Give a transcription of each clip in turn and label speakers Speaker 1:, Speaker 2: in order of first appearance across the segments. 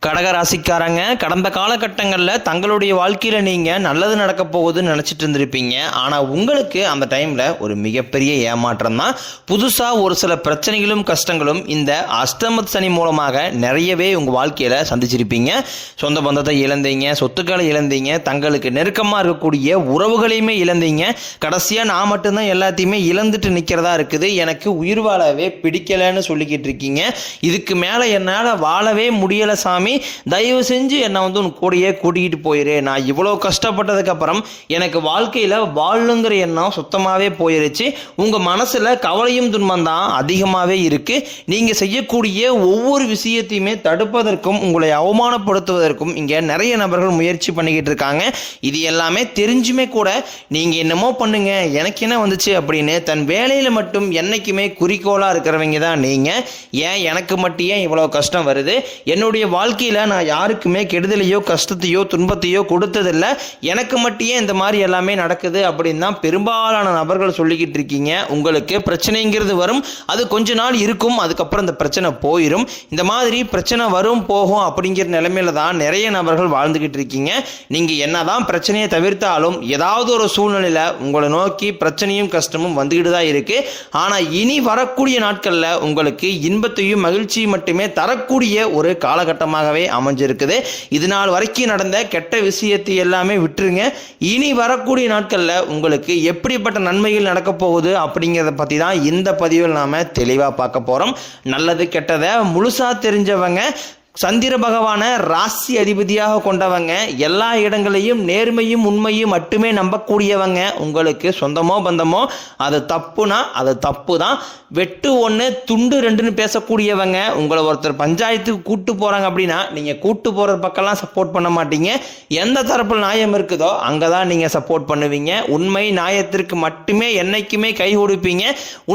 Speaker 1: கடகராசிக்காரங்க கடந்த காலகட்டங்களில் தங்களுடைய வாழ்க்கையில் நீங்கள் நல்லது நடக்க போகுதுன்னு நினச்சிட்டு இருந்திருப்பீங்க. ஆனால் உங்களுக்கு அந்த டைமில் ஒரு மிகப்பெரிய ஏமாற்றம் தான். புதுசாக ஒரு சில பிரச்சனைகளும் கஷ்டங்களும் இந்த அஷ்டமத் சனி மூலமாக நிறையவே உங்கள் வாழ்க்கையில் சந்திச்சிருப்பீங்க. சொந்த பந்தத்தை இழந்தீங்க, சொத்துக்களை இழந்தீங்க, தங்களுக்கு நெருக்கமாக இருக்கக்கூடிய உறவுகளையுமே இழந்தீங்க. கடைசியாக நான் மட்டும்தான் எல்லாத்தையுமே இழந்துட்டு நிற்கிறதா இருக்குது, எனக்கு உயிர் வாழவே பிடிக்கலைன்னு சொல்லிக்கிட்டு இருக்கீங்க. இதுக்கு மேலே என்னால் வாழவே முடியலை சாமி, தயவு செஞ்சு என்னை உன் கூடையே கூட்டிகிட்டு போயிரு. நான் இவ்வளோ கஷ்டப்பட்டதுக்கு அப்புறம் எனக்கு வாழ்க்கையில் வாழணுங்கிற எண்ணம் சுத்தமாகவே போயிருச்சு. உங்கள் மனசில் கவலையும் துன்பம் தான் அதிகமாகவே இருக்குது. நீங்கள் செய்யக்கூடிய ஒவ்வொரு விஷயத்தையுமே தடுப்பதற்கும் உங்களை அவமானப்படுத்துவதற்கும் இங்கே நிறைய நபர்கள் முயற்சி பண்ணிக்கிட்டு இருக்காங்க. இது எல்லாமே தெரிஞ்சுமே கூட நீங்கள் என்னமோ பண்ணுங்க, எனக்கு என்ன வந்துச்சு அப்படின்னு தன் வேலையில் மட்டும் என்னைக்குமே குறிக்கோளாக இருக்கிறவங்க தான் நீங்கள். ஏன் எனக்கு மட்டும் ஏன் இவ்வளோ கஷ்டம் வருது, என்னுடைய வாழ்க்கையில் நான் யாருக்குமே கெடுதலையோ கஷ்டத்தையோ துன்பத்தையோ கொடுத்ததில்லை, எனக்கு மட்டும் இந்த மாதிரி எல்லாமே நடக்குது அப்படின்னு தான் பெரும்பாலான நபர்கள் சொல்லிக்கிட்டு இருக்கீங்க. உங்களுக்கு பிரச்சனைங்கிறது வரும், அது கொஞ்ச நாள் இருக்கும், அதுக்கப்புறம் இந்த பிரச்சனை போயிடும். இந்த மாதிரி பிரச்சனை வரும் போகும் அப்படிங்கிற நிலைமையில தான் நிறைய நபர்கள் வாழ்ந்துக்கிட்டு இருக்கீங்க. நீங்கள் என்னதான் பிரச்சனையை தவிர்த்தாலும் ஏதாவது ஒரு சூழ்நிலையில் உங்களை நோக்கி பிரச்சனையும் கஷ்டமும் வந்துக்கிட்டு தான் இருக்கு. ஆனால் இனி வரக்கூடிய நாட்களில் உங்களுக்கு இன்பத்தையும் மகிழ்ச்சியும் மட்டுமே தரக்கூடிய ஒரு காலகட்டமாகவே அமைஞ்சிருக்குது. இது நாள் வரைக்கும் நடந்த கெட்ட விஷயத்தை எல்லாமே விட்டுருங்க. இனி வரக்கூடிய நாட்களில் உங்களுக்கு எப்படிப்பட்ட நன்மைகள் நடக்க போகுது அப்படிங்கிறத பற்றி தான் இந்த பதிவில் நாம் தெளிவாக பார்க்க போகிறோம். நல்லது கெட்டதை முழுசாக தெரிஞ்சவங்க, சந்திர பகவானை ராசி அதிபதியாக கொண்டவங்க, எல்லா இடங்களையும் நேர்மையும் உண்மையும் மட்டுமே நம்பக்கூடியவங்க, உங்களுக்கு சொந்தமோ பந்தமோ அது தப்புனா அது தப்பு தான், வெட்டு ஒன்று துண்டு ரெண்டுன்னு பேசக்கூடியவங்க, உங்களை ஒருத்தர் பஞ்சாயத்துக்கு கூட்டு போகிறாங்க அப்படின்னா நீங்கள் கூட்டு போகிற பக்கம்லாம் சப்போர்ட் பண்ண மாட்டீங்க. எந்த தரப்பில் நியாயம் இருக்குதோ அங்கே தான் நீங்கள் சப்போர்ட் பண்ணுவீங்க. உண்மை நியாயத்திற்கு மட்டுமே என்னைக்குமே கை கொடுப்பீங்க.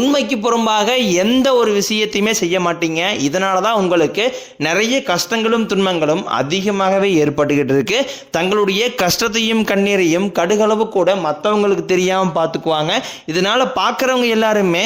Speaker 1: உண்மைக்கு புறம்பாக எந்த ஒரு விஷயத்தையுமே செய்ய மாட்டீங்க. இதனால தான் உங்களுக்கு நிறைய கஷ்டங்களும் துன்பங்களும் அதிகமாகவே ஏற்பட்டுக்கிட்டு இருக்கு. தங்களுடைய கஷ்டத்தையும் கண்ணீரையும் கடுகளவு கூட மற்றவங்களுக்கு தெரியாமல் பார்த்துக்குவாங்க. இதனால பார்க்குறவங்க எல்லாருமே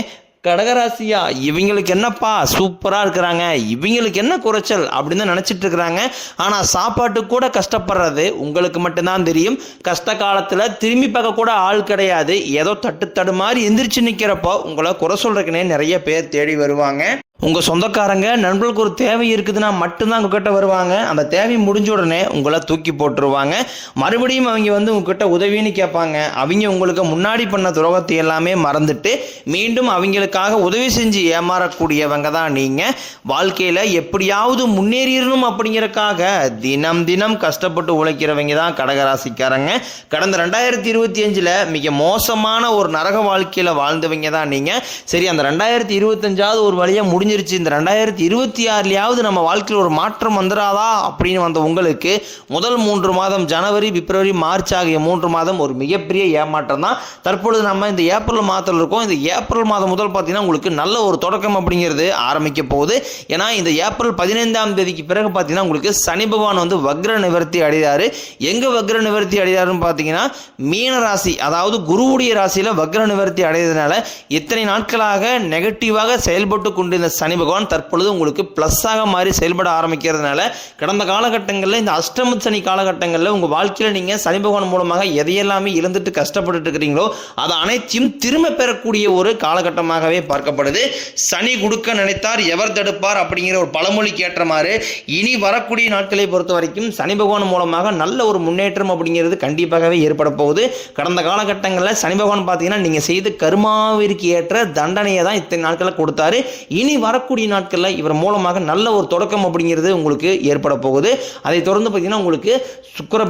Speaker 1: கடகராசியா இவங்களுக்கு என்னப்பா சூப்பராக இருக்கிறாங்க, இவங்களுக்கு என்ன குறைச்சல் அப்படின்னு தான் நினச்சிட்டு இருக்கிறாங்க. ஆனால் சாப்பாட்டுக்கு கூட கஷ்டப்படுறது உங்களுக்கு மட்டும்தான் தெரியும். கஷ்ட காலத்தில் திரும்பி பார்க்க கூட ஆள் கிடையாது. ஏதோ தட்டு மாதிரி எந்திரிச்சு நிற்கிறப்போ உங்களை குறை சொல்றதுக்குன்னே நிறைய பேர் தேடி வருவாங்க. உங்கள் சொந்தக்காரங்க நண்பர்களுக்கு ஒரு தேவை இருக்குதுன்னா மட்டும்தான் உங்ககிட்ட வருவாங்க. அந்த தேவை முடிஞ்ச உடனே உங்களை தூக்கி போட்டுருவாங்க. மறுபடியும் அவங்க உங்ககிட்ட உதவின்னு கேட்பாங்க. அவங்க உங்களுக்கு முன்னாடி பண்ண துரோகத்தை எல்லாமே மறந்துட்டு மீண்டும் அவங்களுக்காக உதவி செஞ்சு ஏமாறக்கூடியவங்க தான் நீங்கள். வாழ்க்கையில் எப்படியாவது முன்னேறிடணும் அப்படிங்கிறக்காக தினம் தினம் கஷ்டப்பட்டு உழைக்கிறவங்க தான் கடகராசிக்காரங்க. கடந்த 2025 மிக மோசமான ஒரு நரக வாழ்க்கையில் வாழ்ந்தவங்க தான் நீங்கள். சரி, அந்த 2025 ஒரு வழியாக முடிஞ்சிருச்சு. இந்த 2026 நம்ம வாழ்க்கையில் ஒரு மாற்றம் வந்துடாதா அப்படின்னு வந்த உங்களுக்கு முதல் 3 மாதம் ஜனவரி பிப்ரவரி மார்ச் ஆகிய 3 மாதம் ஒரு மிகப்பெரிய ஏமாற்றம் தான். தற்பொழுது நம்ம இந்த ஏப்ரல் மாதத்தில் இருக்கோம். இந்த ஏப்ரல் மாதம் முதல் பார்த்தீங்கன்னா உங்களுக்கு நல்ல ஒரு தொடக்கம் அப்படிங்கிறது ஆரம்பிக்க போகுது. ஏன்னா இந்த ஏப்ரல் 15ஆம் தேதிக்கு பிறகு பார்த்தீங்கன்னா உங்களுக்கு சனி பகவான் வக்ர நிவர்த்தி அடைகிறாரு. எங்க வக்ர நிவர்த்தி அடைகிறாருன்னு பார்த்தீங்கன்னா மீன ராசி, அதாவது குருவுடைய ராசியில் வக்ர நிவர்த்தி அடைகிறதுனால இத்தனை நாட்களாக நெகட்டிவாக செயல்பட்டு கொண்டிருந்த சனி பகவான் தற்பொழுது உங்களுக்கு பிளஸ்ஸாக மாறி செயல்பட ஆரம்பிக்கிறதுனால கடந்த காலகட்டங்களில் இந்த அஷ்டம சனி காலகட்டங்களில் உங்கள் வாழ்க்கையில் நீங்கள் சனி பகவான் மூலமாக எதையெல்லாமே இழந்துட்டு கஷ்டப்பட்டு இருக்கிறீங்களோ அதை அனைத்தையும் திரும்ப பெறக்கூடிய ஒரு காலகட்டமாகவே பார்க்கப்படுது. சனி கொடுக்க நினைத்தார் எவர் தடுப்பார் அப்படிங்கிற ஒரு பழமொழிக்கு ஏற்ற மாதிரி இனி வரக்கூடிய நாட்களை பொறுத்த வரைக்கும் சனி பகவான் மூலமாக நல்ல ஒரு முன்னேற்றம் அப்படிங்கிறது கண்டிப்பாகவே ஏற்பட போகுது. கடந்த காலகட்டங்களில் சனி பகவான் பார்த்தீங்கன்னா நீங்கள் செய்த கர்மாவிற்கு ஏற்ற தண்டனையை தான் இத்தனை நாட்களில் கொடுத்தாரு. இனி வரக்கூடிய நாட்களில் இவர் மூலமாக நல்ல ஒரு தொடக்கம் அப்படிங்கிறது உங்களுக்கு ஏற்பட போகுது. அதை தொடர்ந்து பார்த்தீங்கன்னா உங்களுக்கு சுக்கிர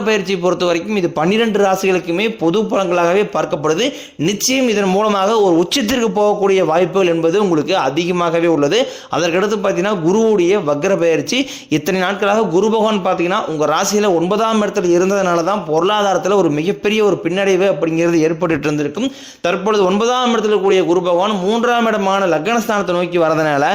Speaker 1: பயிற்சி பொறுத்த வரைக்கும் இது 12 ராசிகளுக்குமே பொது பலன்களாகவே பார்க்கப்படுது. நிச்சயம் இதன் மூலமாக ஒரு உச்சத்திற்கு போகக்கூடிய வாய்ப்புகள் என்பது உங்களுக்கு அதிகமாகவே உள்ளது. அதற்கடுத்து பார்த்தீங்கன்னா குருவுடைய வக்ர பயிற்சி இத்தனை நாட்களாக குரு பகவான் பார்த்தீங்கன்னா உங்கள் ராசியில் 9ஆம் இடத்துல இருந்ததுனால தான் பொருளாதாரத்தில் ஒரு மிகப்பெரிய ஒரு பின்னடைவு அப்படிங்கிறது ஏற்பட்டு இருந்திருக்கும். தற்பொழுது 9ஆம் இடத்துல கூடிய குரு பகவான் 3ஆம் இடமான லக்னஸ்தானத்தை நோக்கி நோக்கி வரதுனால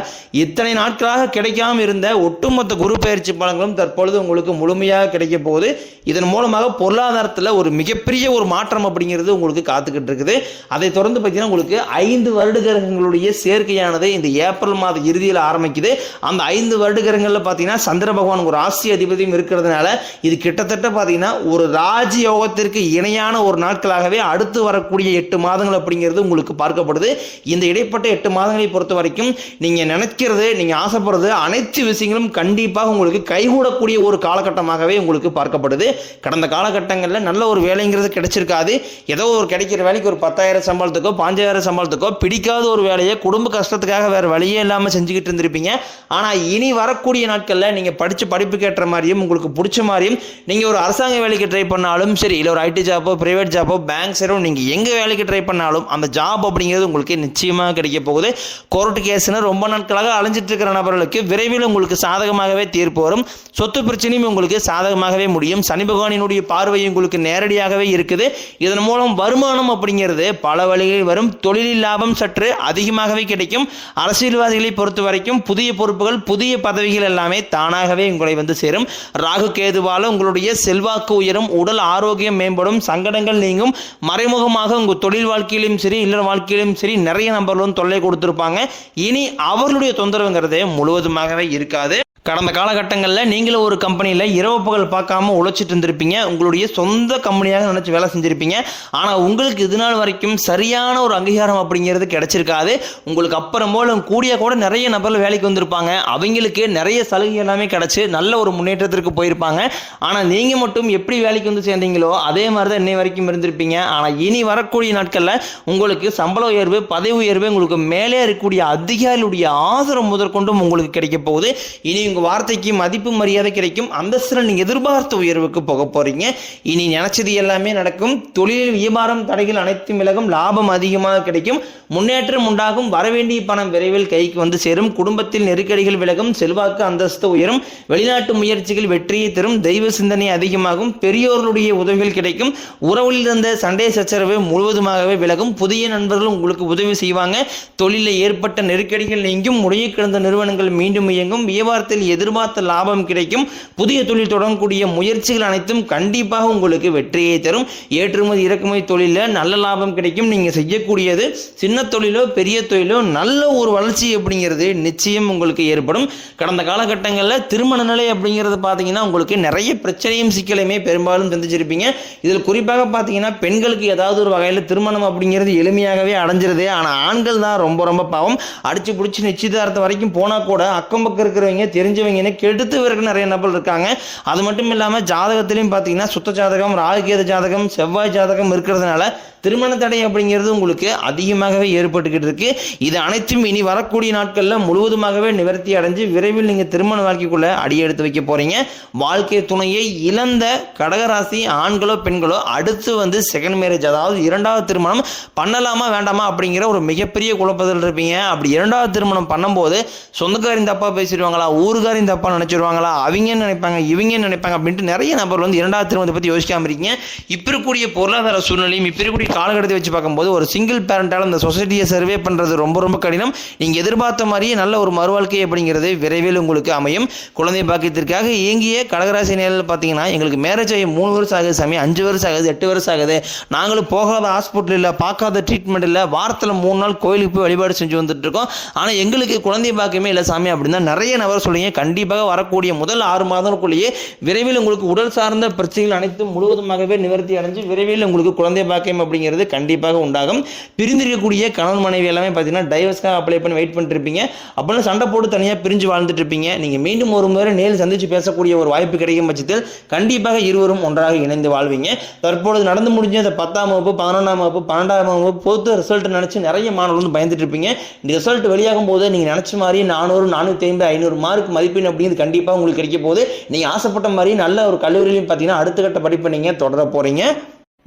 Speaker 1: இத்தனை நாட்களாக கிடைக்காம இருந்த ஒட்டுமொத்த குரு பயிற்சி பலன்களும் தற்பொழுது உங்களுக்கு முழுமையாக கிடைக்க போகுது. இதன் மூலமாக பொருளாதாரத்தில் ஒரு மிகப்பெரிய ஒரு மாற்றம் அப்படிங்கிறது உங்களுக்கு காத்துக்கிட்டு இருக்குது. அதை தொடர்ந்து பார்த்தீங்கன்னா உங்களுக்கு 5 வருட கிரகங்களுடைய சேர்க்கையானது இந்த ஏப்ரல் மாத இறுதியில் ஆரம்பிக்குது. அந்த 5 வருட கிரகங்களில் பார்த்தீங்கன்னா சந்திர பகவான் ஒரு ராசி அதிபதியும் இருக்கிறதுனால இது கிட்டத்தட்ட பார்த்தீங்கன்னா ஒரு ராஜ யோகத்திற்கு இணையான ஒரு நாட்களாகவே அடுத்து வரக்கூடிய 8 மாதங்கள் அப்படிங்கிறது உங்களுக்கு பார்க்கப்படுது. இந்த இடைப்பட்ட 8 மாதங்களை பொறுத்த வரைக்கும் நீங்கள் நினைக்கிறது, நீங்கள் ஆசைப்படுறது அனைத்து விஷயங்களும் கண்டிப்பாக உங்களுக்கு கைகூடக்கூடிய ஒரு காலகட்டமாகவே உங்களுக்கு பார்க்கப்படுது. கடந்த காலகட்டங்களில் நல்ல ஒரு வேலைங்கிறது கிடைச்சிருக்காது. ஏதோ ஒரு கிடைக்கிற வேலைக்கு ஒரு 10,000 சம்பளத்துக்கோ 5,000 சம்பளத்துக்கோ பிடிக்காத ஒரு வேலையை குடும்ப கஷ்டத்துக்காக வேறு வழியே இல்லாமல் செஞ்சுக்கிட்டு இருந்திருப்பீங்க. ஆனால் இனி வரக்கூடிய நாட்களில் நீங்கள் படித்த படிப்புக்கு ஏற்ற மாதிரியும் உங்களுக்கு பிடிச்ச மாதிரியும் நீங்கள் ஒரு அரசாங்க வேலைக்கு ட்ரை பண்ணாலும் சரி, இல்லை ஒரு ஐடி ஜாப்போ பிரைவேட் ஜாப்போ பேங்க் சைடோ நீங்கள் எங்கே வேலைக்கு ட்ரை பண்ணாலும் அந்த ஜாப் அப்படிங்கிறது உங்களுக்கு நிச்சயமாக கிடைக்க போகுது. கோர்ட் கேஸ்னு ரொம்ப நாட்களாக அலைஞ்சிட்டு இருக்கிற நபர்களுக்கு விரைவில் உங்களுக்கு சாதகமாகவே தீர்ப்பு வரும். சொத்து பிரச்சனையும் உங்களுக்கு சாதகமாகவே முடியும். சனி பகவானினுடைய பார்வை உங்களுக்கு நேரடியாகவே இருக்குது. இதன் மூலம் வருமானம் அப்படிங்கிறது பல வழிகளில் வரும். தொழிலில் லாபம் சற்று அதிகமாகவே கிடைக்கும். அரசியல்வாதிகளை பொறுத்த வரைக்கும் புதிய பொறுப்புகள் புதிய பதவிகள் எல்லாமே தானாகவே உங்களை வந்து சேரும். ராகு கேதுவால உங்களுடைய செல்வாக்கு உயரும், உடல் ஆரோக்கியம் மேம்படும், சங்கடங்கள் நீங்கும். மறைமுகமாக உங்கள் தொழில் வாழ்க்கையிலும் சரி இல்லற வாழ்க்கையிலும் சரி நிறைய நபர்களும் தொல்லை கொடுத்துருப்பாங்க. இனி அவர்களுடைய தொந்தரவுங்கிறது முழுவதுமாகவே இருக்காது. கடந்த காலகட்டங்களில் நீங்களும் ஒரு கம்பெனியில் இரவு பகல் பார்க்காம உழைச்சிட்டு இருந்திருப்பீங்க. உங்களுடைய சொந்த கம்பெனியாக நினச்சி வேலை செஞ்சுருப்பீங்க. ஆனால் உங்களுக்கு இது நாள் வரைக்கும் சரியான ஒரு அங்கீகாரம் அப்படிங்கிறது கிடைச்சிருக்காது. உங்களுக்கு அப்புறம் போல் கூடிய கூட நிறைய நபர்கள் வேலைக்கு வந்திருப்பாங்க. அவங்களுக்கு நிறைய சலுகை எல்லாமே கிடச்சி நல்ல ஒரு முன்னேற்றத்திற்கு போயிருப்பாங்க. ஆனால் நீங்கள் மட்டும் எப்படி வேலைக்கு வந்து சேர்ந்தீங்களோ அதே மாதிரி தான் இன்னை வரைக்கும் இருந்திருப்பீங்க. ஆனால் இனி வரக்கூடிய நாட்களில் உங்களுக்கு சம்பள உயர்வு பதவி உயர்வு உங்களுக்கு மேலே இருக்கக்கூடிய அதிகாரிகளுடைய ஆதரவு முதற்கொண்டும் உங்களுக்கு கிடைக்க போகுது. இனி உங்கள் வார்த்தைக்கு மதிப்பு மரியாதை கிடைக்கும். அந்தஸ்தில் நீங்கள் எதிர்பார்த்த உயர்வுக்கு போக போகிறீங்க. இனி நினைச்சது எல்லாமே நடக்கும். தொழில் வியாபாரம் தடைகள் அனைத்தும் விலகும். லாபம் அதிகமாக கிடைக்கும். முன்னேற்றம் உண்டாகும். வரவேண்டிய பணம் விரைவில் கைக்கு வந்து சேரும். குடும்பத்தில் நெருக்கடிகள் விலகும். செல்வாக்கு அந்தஸ்து உயரும். வெளிநாட்டு முயற்சிகள் வெற்றியை தரும். தெய்வ சிந்தனை அதிகமாகும். பெரியோர்களுடைய உதவிகள் கிடைக்கும். உறவில் இருந்த சண்டை சச்சரவு முழுவதுமாகவே விலகும். புதிய நண்பர்கள் உங்களுக்கு உதவி செய்வாங்க. தொழிலில் ஏற்பட்ட நெருக்கடிகள் நீங்கும். முறையை கிடந்த நிறுவனங்கள் மீண்டும் இயங்கும். வியாபாரத்தில் எதிர்பார்த்த லாபம் கிடைக்கும். புதிய தொழில் தொடங்கக்கூடிய முயற்சிகள் அனைத்தும் கண்டிப்பாக உங்களுக்கு வெற்றியை தரும். ஏற்றுமதி இறக்குமதி தொழிலில் நல்ல லாபம் கிடைக்கும். நீங்கள் செய்யக்கூடியது சின்ன தொழிலோ பெரிய தொழிலோ நல்ல ஒரு வளர்ச்சி அப்படிங்கிறது நிச்சயம் உங்களுக்கு ஏற்படும். கடந்த காலகட்டங்களில் திருமண நிலை அப்படிங்கிறது பார்த்தீங்கன்னா உங்களுக்கு நிறைய பிரச்சனையும் சிக்கலையுமே பெரும்பாலும் சந்திச்சிருப்பீங்க. இதில் குறிப்பாக பார்த்தீங்கன்னா பெண்களுக்கு ஏதாவது ஒரு வகையில் திருமணம் அப்படிங்கிறது எளிமையாகவே அடைஞ்சிருது. ஆனால் ஆண்கள் தான் ரொம்ப ரொம்ப பாவம். அடிச்சு பிடிச்சி நிச்சயதார்த்தம் வரைக்கும் போனால் கூட அக்கம் பக்கம் இருக்கிறவங்க தெரிஞ்சவங்கன்னு கெடுத்து வரைக்கும் நிறைய நபர்கள் இருக்காங்க. அது மட்டும் இல்லாமல் ஜாதகத்திலையும் பார்த்தீங்கன்னா சுத்த ஜாதகம் ராகுகேது ஜாதகம் செவ்வாய் ஜாதகம் இருக்கிறதுனால திருமண தடை அப்படிங்கிறது உங்களுக்கு அதிகமாகவே ஏற்பட்டுக்கிட்டு இருக்கு. இது அனைத்தும் இனி வரக்கூடிய நாட்களில் முழுவதுமாகவே நிவர்த்தி அடைஞ்சு விரைவில் நீங்கள் திருமண வாழ்க்கைக்குள்ளே அடி எடுத்து வைக்க போறீங்க. வாழ்க்கை துணையை இழந்த கடகராசி ஆண்களோ பெண்களோ அடுத்து வந்து செகண்ட் மேரேஜ், அதாவது இரண்டாவது திருமணம் பண்ணலாமா வேண்டாமா அப்படிங்கிற ஒரு மிகப்பெரிய குழப்பத்தில் இருப்பீங்க. அப்படி இரண்டாவது திருமணம் பண்ணும்போது சொந்தக்காரின் தப்பா பேசிடுவாங்களா, ஊருக்காரின் தப்பா நினைச்சிருவாங்களா, அவங்க நினைப்பாங்க இவங்க நினைப்பாங்க அப்படின்ட்டு நிறைய நபர் வந்து இரண்டாவது திருமணத்தை பற்றி யோசிக்காம இருக்கீங்க. இப்போ இருக்கக்கூடிய பொருளாதார சூழ்நிலையும் இப்போ இருக்கக்கூடிய காலகட்டத்தை வச்சு பார்க்கும்போது ஒரு சிங்கிள் பேரண்டால் இந்த சொசைட்டியை சர்வே பண்ணுறது ரொம்ப ரொம்ப கடினம். நீங்கள் எதிர்பார்த்த மாதிரியே நல்ல ஒரு மறுவாழ்க்கை அப்படிங்கிறது விரைவில் உங்களுக்கு அமையும். குழந்தை பாக்கியத்திற்காக இயங்கிய கடகராசி நேரில் பார்த்தீங்கன்னா எங்களுக்கு மேரேஜ் ஆகி 3 வருஷம் ஆகுது சாமி, 5 வருஷம் ஆகுது, 8 வருஷம் ஆகுது, நாங்களும் போகாத ஹாஸ்பிட்டல் இல்லை, பார்க்காத ட்ரீட்மெண்ட் இல்லை, வாரத்தில் 3 நாள் கோயிலுக்கு போய் வழிபாடு செஞ்சு வந்துட்டு இருக்கோம், ஆனால் எங்களுக்கு குழந்தை பாக்கியமே இல்லை சாமி அப்படின்னு தான் நிறைய நபர் சொல்லுங்க. கண்டிப்பாக வரக்கூடிய முதல் 6 மாதங்களுக்குள்ளேயே விரைவில் உங்களுக்கு உடல் சார்ந்த பிரச்சனைகள் அனைத்தும் முழுவதுமாகவே நிவர்த்தி அடைஞ்சு விரைவில் உங்களுக்கு குழந்தை பாக்கியம் அப்படிங்கிறது கண்டிப்பாக உண்டாகும். பிரிந்திருக்கக்கூடிய கணவன் மனைவி எல்லாமே பார்த்தீங்கன்னா டைவர்ஸ்க்காக அப்ளை பண்ணி வெயிட் பண்ணிட்டு இருப்பீங்க. அப்படின்னு சண்டை போட்டு தனியாக பிரிஞ்சு வாழ்ந்துட்டு இருப்பீங்க. நீங்கள் மீண்டும் ஒரு முறை நேரில் சந்திச்சு பேசக்கூடிய ஒரு வாய்ப்பு கிடைக்கும் பட்சத்தில் கண்டிப்பாக இருவரும் ஒன்றாக இணைந்து வாழ்வீங்க. தற்பொழுது நடந்து முடிஞ்ச இந்த 10ஆம் வகுப்பு 11ஆம் வகுப்பு 12ஆம் வகுப்பு பொறுத்த ரிசல்ட் நினைச்சு நிறைய மாணவர்கள் வந்து பயந்துட்டு இருப்பீங்க. இந்த ரிசல்ட் வெளியாகும் போது நீங்கள் நினைச்ச மாதிரி 400 450 500 மார்க் மதிப்பெண் அப்படிங்கிறது கண்டிப்பாக உங்களுக்கு கிடைக்க போகுது. நீங்கள் ஆசைப்பட்ட மாதிரி நல்ல ஒரு கல்லூரியிலையும் பார்த்தீங்கன்னா அடுத்த கட்ட படிப்பை நீங்கள் தொடர போறீங்க.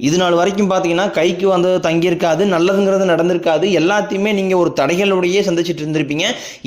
Speaker 1: இது நாள் வரைக்கும் பார்த்தீங்கன்னா கைக்கு வந்து தங்கியிருக்காது, நல்லதுங்கிறது நடந்திருக்காது. எல்லாத்தையுமே நீங்கள் ஒரு தடைகளோடையே சந்திச்சுட்டு இருந்திருப்பீங்க.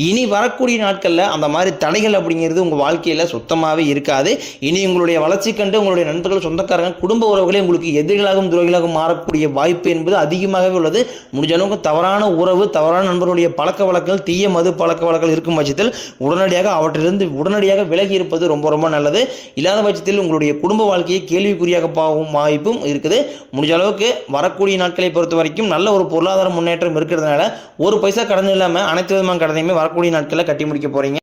Speaker 1: இனி வரக்கூடிய நாட்களில் அந்த மாதிரி தடைகள் அப்படிங்கிறது உங்கள் வாழ்க்கையில் சுத்தமாகவே இருக்காது. இனி உங்களுடைய வளர்ச்சி கண்டு உங்களுடைய நண்பர்கள், சொந்தக்காரங்க, குடும்ப உறவுகளே உங்களுக்கு எதிரிகளாகவும் துரோகிகளாகவும் மாறக்கூடிய வாய்ப்பு என்பது அதிகமாகவே உள்ளது. முடிஞ்ச அளவுக்கு தவறான உறவு, தவறான நண்பர்களுடைய பழக்க வழக்கங்கள், தீய மது பழக்க வழக்கங்கள் இருக்கும் பட்சத்தில் உடனடியாக அவற்றிலிருந்து உடனடியாக விலகி இருப்பது ரொம்ப ரொம்ப நல்லது. இல்லாத பட்சத்தில் உங்களுடைய குடும்ப வாழ்க்கையை கேள்விக்குறியாக போகும் வாய்ப்பும் இருக்குது. முடிஞ்ச அளவுக்கு வரக்கூடிய நாட்களை பொறுத்த வரைக்கும் நல்ல ஒரு பொருளாதார முன்னேற்றம் இருக்கிறதுனால ஒரு பைசா கடன் இல்லாமல் அனைத்து விதமான கடனையுமே வரக்கூடிய நாட்களில் கட்டி முடிக்க போறீங்க.